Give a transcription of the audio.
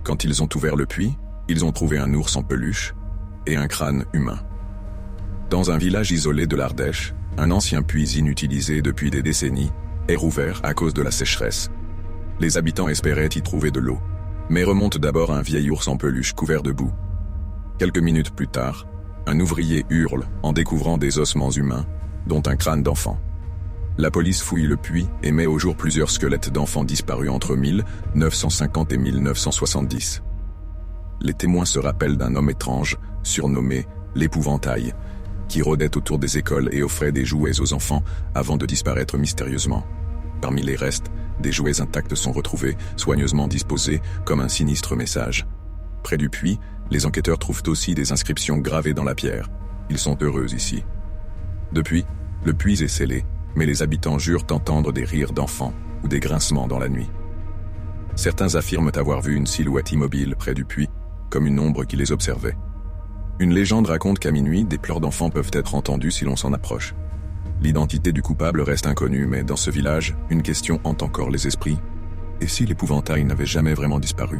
Quand ils ont ouvert le puits, ils ont trouvé un ours en peluche et un crâne humain. Dans un village isolé de l'Ardèche, un ancien puits inutilisé depuis des décennies est rouvert à cause de la sécheresse. Les habitants espéraient y trouver de l'eau, mais remonte d'abord un vieil ours en peluche couvert de boue. Quelques minutes plus tard, un ouvrier hurle en découvrant des ossements humains, dont un crâne d'enfant. La police fouille le puits et met au jour plusieurs squelettes d'enfants disparus entre 1950 et 1970. Les témoins se rappellent d'un homme étrange, surnommé l'épouvantail, qui rôdait autour des écoles et offrait des jouets aux enfants avant de disparaître mystérieusement. Parmi les restes, des jouets intacts sont retrouvés, soigneusement disposés, comme un sinistre message. Près du puits, les enquêteurs trouvent aussi des inscriptions gravées dans la pierre. Ils sont heureux ici. Depuis, le puits est scellé, mais les habitants jurent entendre des rires d'enfants ou des grincements dans la nuit. Certains affirment avoir vu une silhouette immobile près du puits, comme une ombre qui les observait. Une légende raconte qu'à minuit, des pleurs d'enfants peuvent être entendus si l'on s'en approche. L'identité du coupable reste inconnue, mais dans ce village, une question hante encore les esprits. Et si l'épouvantail n'avait jamais vraiment disparu ?